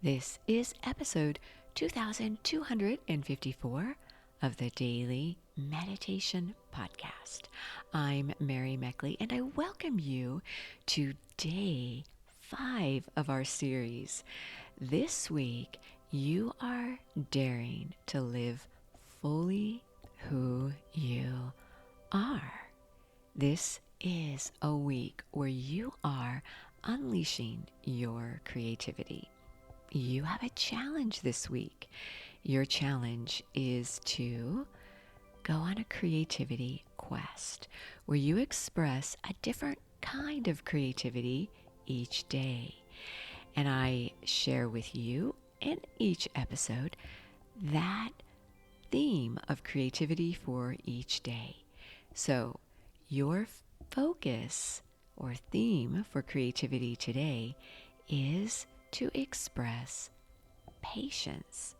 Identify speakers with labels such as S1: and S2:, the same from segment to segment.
S1: This is episode 2254 of the Daily Meditation Podcast. I'm Mary Meckley, and I welcome you to day 5 of our series. This week, you are daring to live fully who you are. This is a week where you are unleashing your creativity. You have a challenge this week. Your challenge is to go on a creativity quest where you express a different kind of creativity each day. And I share with you in each episode that theme of creativity for each day. So your focus or theme for creativity today is to express patience.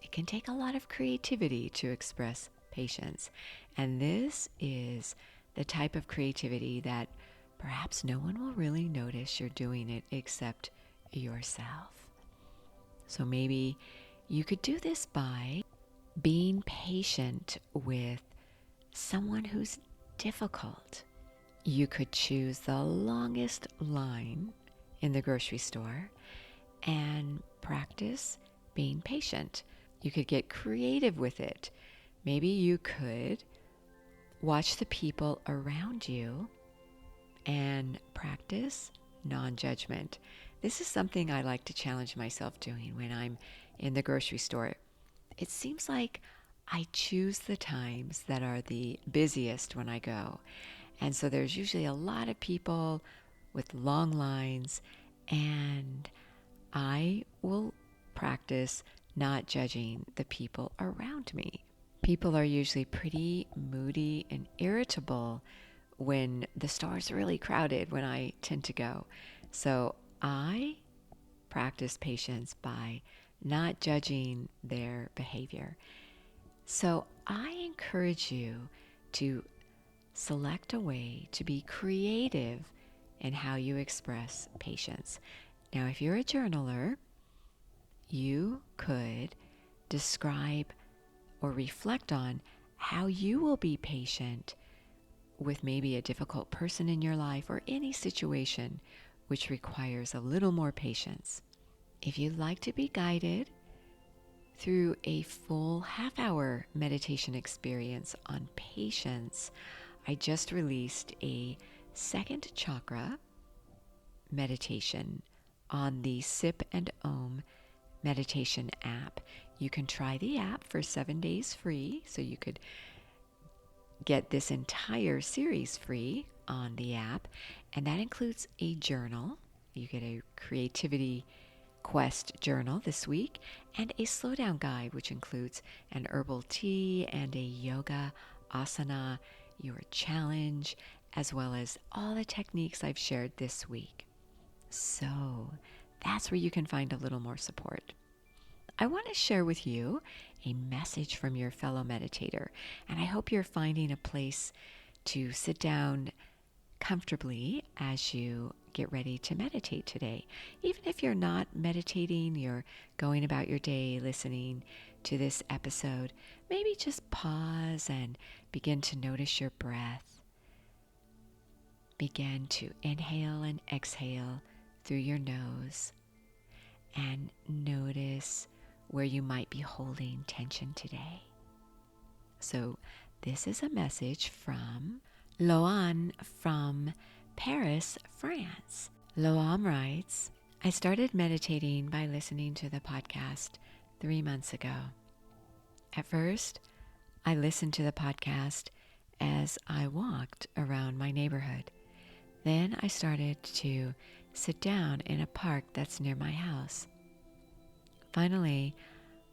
S1: It can take a lot of creativity to express patience. And this is the type of creativity that perhaps no one will really notice you're doing it except yourself. So maybe you could do this by being patient with someone who's difficult. You could choose the longest line in the grocery store and practice being patient. You could get creative with it. Maybe you could watch the people around you and practice non-judgment. This is something I like to challenge myself doing when I'm in the grocery store. It seems like I choose the times that are the busiest when I go. And so there's usually a lot of people with long lines, and I will practice not judging the people around me. People are usually pretty moody and irritable when the store is really crowded when I tend to go. So I practice patience by not judging their behavior. So I encourage you to select a way to be creative in how you express patience. Now, if you're a journaler, you could describe or reflect on how you will be patient with maybe a difficult person in your life or any situation which requires a little more patience. If you'd like to be guided through a full half-hour meditation experience on patience, I just released a second chakra meditation on the Sip and Om meditation app. You can try the app for 7 days free, so you could get this entire series free on the app, and that includes a journal. You get a creativity quest journal this week and a slowdown guide, which includes an herbal tea and a yoga asana, your challenge, as well as all the techniques I've shared this week. So that's where you can find a little more support. I want to share with you a message from your fellow meditator, and I hope you're finding a place to sit down comfortably as you get ready to meditate today. Even if you're not meditating, you're going about your day listening to this episode, maybe just pause and begin to notice your breath. Begin to inhale and exhale through your nose and notice where you might be holding tension today. So this is a message from Loan from Paris, France. Loam writes, I started meditating by listening to the podcast 3 months ago. At first, I listened to the podcast as I walked around my neighborhood. Then I started to sit down in a park that's near my house. Finally,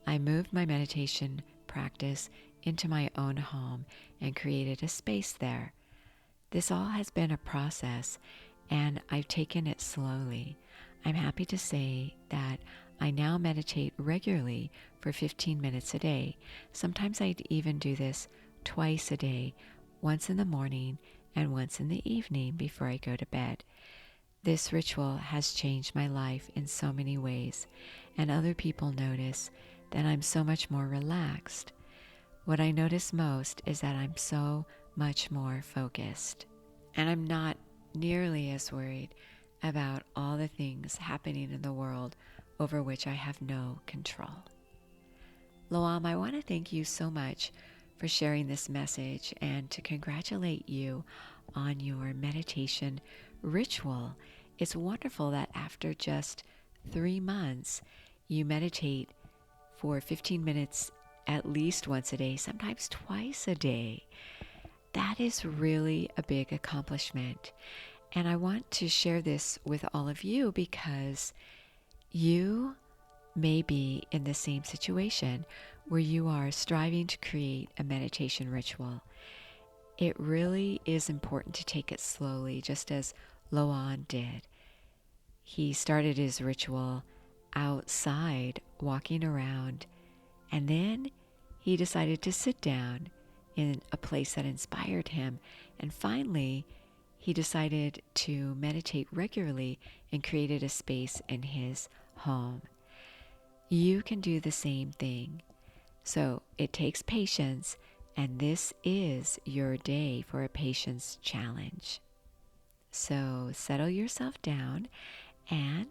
S1: I moved my meditation practice into my own home and created a space there. This all has been a process, and I've taken it slowly. I'm happy to say that I now meditate regularly for 15 minutes a day. Sometimes I even do this twice a day, once in the morning and once in the evening before I go to bed. This ritual has changed my life in so many ways, and other people notice that I'm so much more relaxed. What I notice most is that I'm so much more focused, and I'm not nearly as worried about all the things happening in the world over which I have no control. Loam, I want to thank you so much for sharing this message and to congratulate you on your meditation ritual. It's wonderful that after just 3 months, you meditate for 15 minutes at least once a day, sometimes twice a day. That is really a big accomplishment. And I want to share this with all of you because you may be in the same situation where you are striving to create a meditation ritual. It really is important to take it slowly, just as Loan did. He started his ritual outside, walking around, and then he decided to sit down in a place that inspired him. And finally, he decided to meditate regularly and created a space in his home. You can do the same thing. So it takes patience, and this is your day for a patience challenge. So settle yourself down and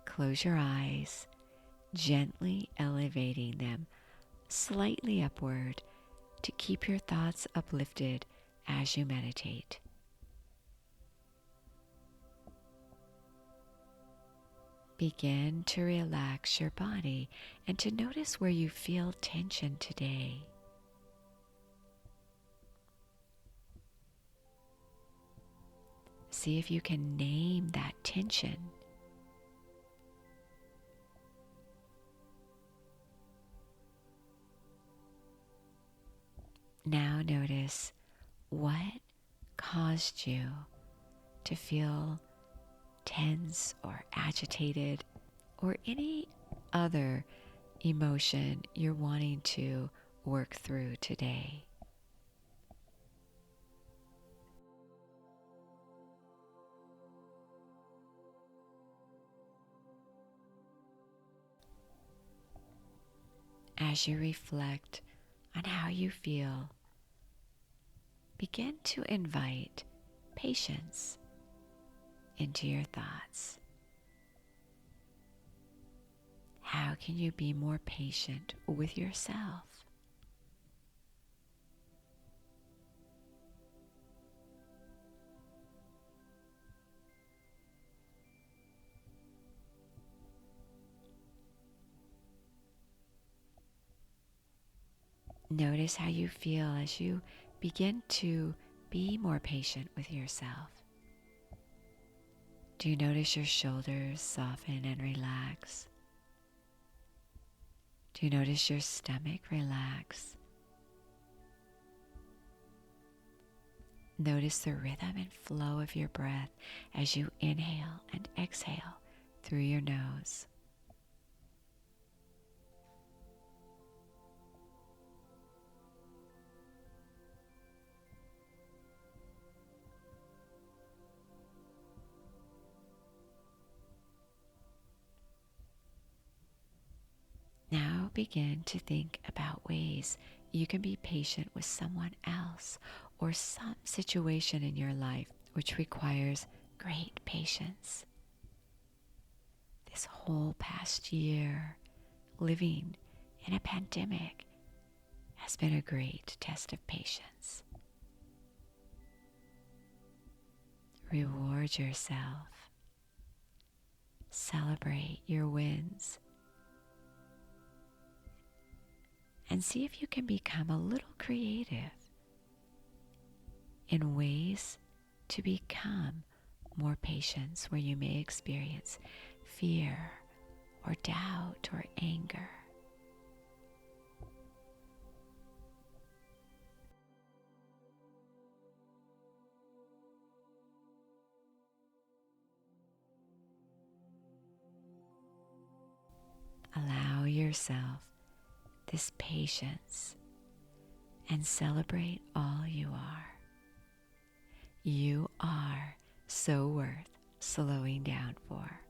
S1: close your eyes, gently elevating them slightly upward to keep your thoughts uplifted as you meditate. Begin to relax your body and to notice where you feel tension today. See if you can name that tension. Now notice what caused you to feel tense or agitated or any other emotion you're wanting to work through today. As you reflect on how you feel, begin to invite patience into your thoughts. How can you be more patient with yourself? Notice how you feel as you begin to be more patient with yourself. Do you notice your shoulders soften and relax? Do you notice your stomach relax? Notice the rhythm and flow of your breath as you inhale and exhale through your nose. Now begin to think about ways you can be patient with someone else or some situation in your life which requires great patience. This whole past year, living in a pandemic, has been a great test of patience. Reward yourself. Celebrate your wins. And see if you can become a little creative in ways to become more patient where you may experience fear or doubt or anger. Allow yourself this patience and celebrate all you are. You are so worth slowing down for.